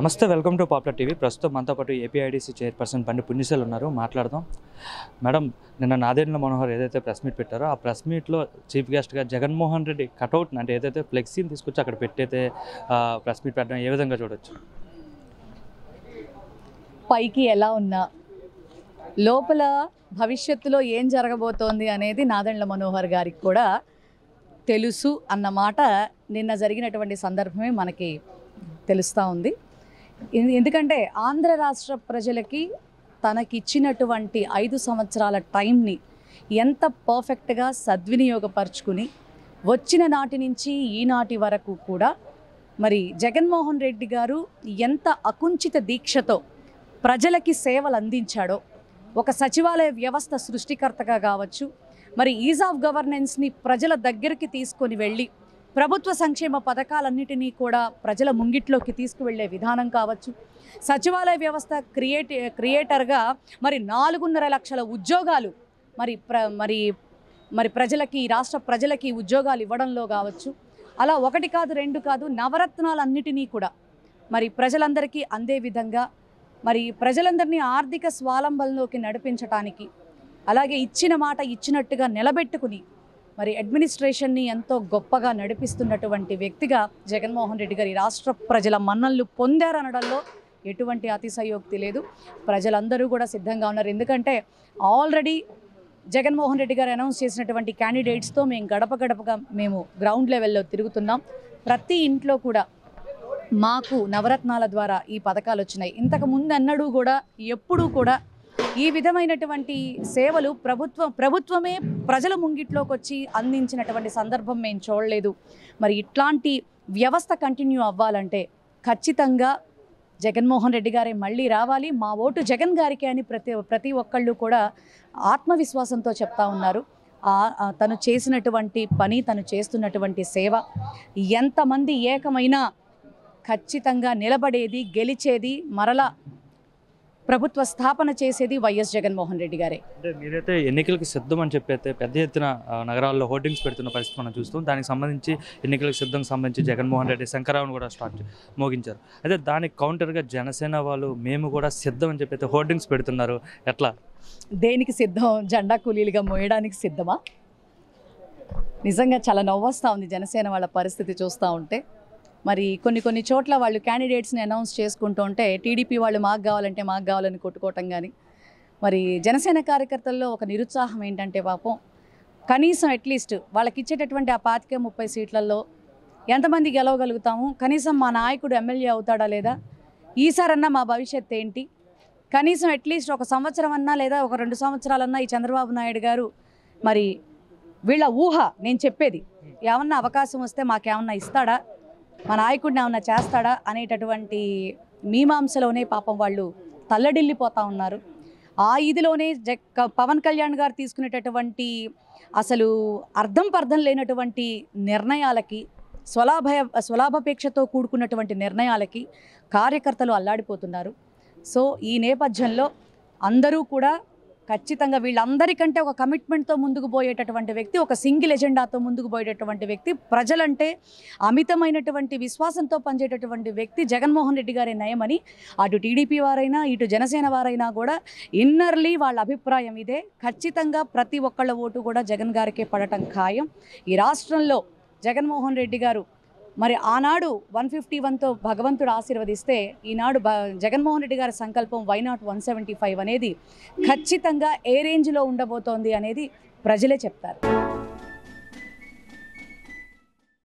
నమస్తే, welcome to popular TV. ప్రస్తుతం మనతో పాటు ఏపీఐడిసి చైర్పర్సన్ బండి పుణ్యసేల్ ఉన్నారు. మాట్లాడదాం. మేడం, నిన్న నాదెండ్ల మనోహర్ ఏదైతే ప్రెస్ మీట్ పెట్టారో ఆ ప్రెస్ మీట్లో చీఫ్ గెస్ట్గా జగన్మోహన్ రెడ్డి కటౌట్ అంటే ఏదైతే ఫ్లెక్సీని తీసుకొచ్చి అక్కడ పెట్టయితే ప్రెస్ మీట్ పెట్టడం ఏ విధంగా చూడొచ్చు? పైకి ఎలా ఉన్నా లోపల భవిష్యత్తులో ఏం జరగబోతోంది అనేది నాదెండ్ల మనోహర్ గారికి కూడా తెలుసు అన్నమాట నిన్న జరిగినటువంటి సందర్భమే మనకి తెలుస్తూ ఉంది. ఎందుకంటే ఆంధ్ర రాష్ట్ర ప్రజలకి తనకిచ్చినటువంటి 5 సంవత్సరాల టైంని ఎంత పర్ఫెక్ట్గా సద్వినియోగపరుచుకుని వచ్చిన నాటి నుంచి ఈనాటి వరకు కూడా మరి జగన్మోహన్ రెడ్డి గారు ఎంత అకుంఠిత దీక్షతో ప్రజలకి సేవలు అందించాడో, ఒక సచివాలయ వ్యవస్థ సృష్టికర్తగా కావచ్చు, మరి ఈజ్ ఆఫ్ గవర్నెన్స్ని ప్రజల దగ్గరికి తీసుకొని వెళ్ళి ప్రభుత్వ సంక్షేమ పథకాలన్నిటినీ కూడా ప్రజల ముంగిట్లోకి తీసుకువెళ్ళే విధానం కావచ్చు, సచివాలయ వ్యవస్థ క్రియేటర్గా మరి 4.5 లక్షల ఉద్యోగాలు మరి ప్రజలకి, రాష్ట్ర ప్రజలకి ఉద్యోగాలు ఇవ్వడంలో కావచ్చు, అలా 1 కాదు 2 కాదు నవరత్నాలన్నిటినీ కూడా మరి ప్రజలందరికీ అందే విధంగా మరి ప్రజలందరినీ ఆర్థిక స్వావలంబనలోకి నడిపించడానికి, అలాగే ఇచ్చిన మాట ఇచ్చినట్టుగా నిలబెట్టుకుని మరి అడ్మినిస్ట్రేషన్ని ఎంతో గొప్పగా నడిపిస్తున్నటువంటి వ్యక్తిగా జగన్మోహన్ రెడ్డి గారి రాష్ట్ర ప్రజల మన్ననలు పొందారనడంలో ఎటువంటి అతిశయోక్తి లేదు. ప్రజలందరూ కూడా సిద్ధంగా ఉన్నారు. ఎందుకంటే ఆల్రెడీ జగన్మోహన్ రెడ్డి గారు అనౌన్స్ చేసినటువంటి క్యాండిడేట్స్తో మేము గడప గడపగా మేము గ్రౌండ్ లెవెల్లో తిరుగుతున్నాం. ప్రతి ఇంట్లో కూడా మాకు నవరత్నాల ద్వారా ఈ పథకాలు వచ్చినాయి. ఇంతకు ముందు అన్నడూ కూడా ఎప్పుడూ కూడా ఈ విధమైనటువంటి సేవలు ప్రభుత్వమే ప్రజల ముంగిట్లోకి వచ్చి అందించినటువంటి సందర్భం మేము చూడలేదు. మరి ఇట్లాంటి వ్యవస్థ కంటిన్యూ అవ్వాలంటే ఖచ్చితంగా జగన్మోహన్ రెడ్డి గారే మళ్ళీ రావాలి, మా ఓటు జగన్ గారికి అని ప్రతి ఒక్కళ్ళు కూడా ఆత్మవిశ్వాసంతో చెప్తా ఉన్నారు. తను చేసినటువంటి పని, తను చేస్తున్నటువంటి సేవ ఎంతమంది ఏకమైనా ఖచ్చితంగా నిలబడేది, గెలిచేది, మరలా ప్రభుత్వ స్థాపన చేసేది వైఎస్ జగన్మోహన్ రెడ్డి గారే. అంటే మీరైతే ఎన్నికలకు సిద్ధం అని చెప్పైతే పెద్ద ఎత్తున నగరాల్లో హోర్డింగ్స్ పెడుతున్న పరిస్థితి మనం చూస్తాం. దానికి సంబంధించి ఎన్నికలకు సిద్ధం సంబంధించి జగన్మోహన్ రెడ్డి శంకరావును కూడా మోగించారు. అయితే దానికి కౌంటర్గా జనసేన వాళ్ళు మేము కూడా సిద్ధం అని చెప్పైతే హోర్డింగ్స్ పెడుతున్నారు. ఎట్లా? దేనికి సిద్ధం? జెండా కూలీలుగా మోయడానికి సిద్ధమా? నిజంగా చాలా నవ్వొస్తూ ఉంది జనసేన వాళ్ళ పరిస్థితి చూస్తూ ఉంటే. మరి కొన్ని చోట్ల వాళ్ళు క్యాండిడేట్స్ని అనౌన్స్ చేసుకుంటూ ఉంటే టీడీపీ వాళ్ళు మాకు కావాలని కొట్టుకోవటం కానీ, మరి జనసేన కార్యకర్తల్లో ఒక నిరుత్సాహం ఏంటంటే పాపం కనీసం అట్లీస్ట్ వాళ్ళకి ఇచ్చేటటువంటి ఆ 25-30 సీట్లలో ఎంతమంది గెలవగలుగుతాము, కనీసం మా నాయకుడు ఎమ్మెల్యే అవుతాడా లేదా, ఈసారన్నా మా భవిష్యత్తు ఏంటి, కనీసం అట్లీస్ట్ 1 సంవత్సరం అన్నా లేదా 2 సంవత్సరాలన్నా ఈ చంద్రబాబు నాయుడు గారు మరి వీళ్ళ ఊహ, నేను చెప్పేది ఏమన్నా అవకాశం వస్తే మాకేమన్నా ఇస్తాడా, మా నాయకుడిని ఏమన్నా చేస్తాడా అనేటటువంటి మీమాంసలోనే పాపం వాళ్ళు తల్లడిల్లిపోతూ ఉన్నారు. ఆ ఇదిలోనే పవన్ కళ్యాణ్ గారు తీసుకునేటటువంటి అసలు పర్థం లేనటువంటి నిర్ణయాలకి, స్వలాభాపేక్షతో కూడుకున్నటువంటి నిర్ణయాలకి కార్యకర్తలు అల్లాడిపోతున్నారు. సో ఈ నేపథ్యంలో అందరూ కూడా ఖచ్చితంగా వీళ్ళందరికంటే ఒక కమిట్మెంట్తో ముందుకు పోయేటటువంటి వ్యక్తి, ఒక సింగిల్ ఎజెండాతో ముందుకు పోయేటటువంటి వ్యక్తి, ప్రజలంటే అమితమైనటువంటి విశ్వాసంతో పనిచేటటువంటి వ్యక్తి జగన్మోహన్ రెడ్డి గారి నయమని అటు టీడీపీ వారైనా ఇటు జనసేన వారైనా కూడా ఇన్నర్లీ వాళ్ళ అభిప్రాయం ఇదే. ఖచ్చితంగా ప్రతి ఒక్కళ్ళ ఓటు కూడా జగన్ గారికే పడటం ఖాయం. ఈ రాష్ట్రంలో జగన్మోహన్ రెడ్డి గారు మరి ఆనాడు 151తో భగవంతుడు ఆశీర్వదిస్తే ఈనాడు జగన్మోహన్ రెడ్డి గారి సంకల్పం వైనాట్ 175 అనేది ఖచ్చితంగా ఏ రేంజ్లో ఉండబోతోంది అనేది ప్రజలే చెప్తారు.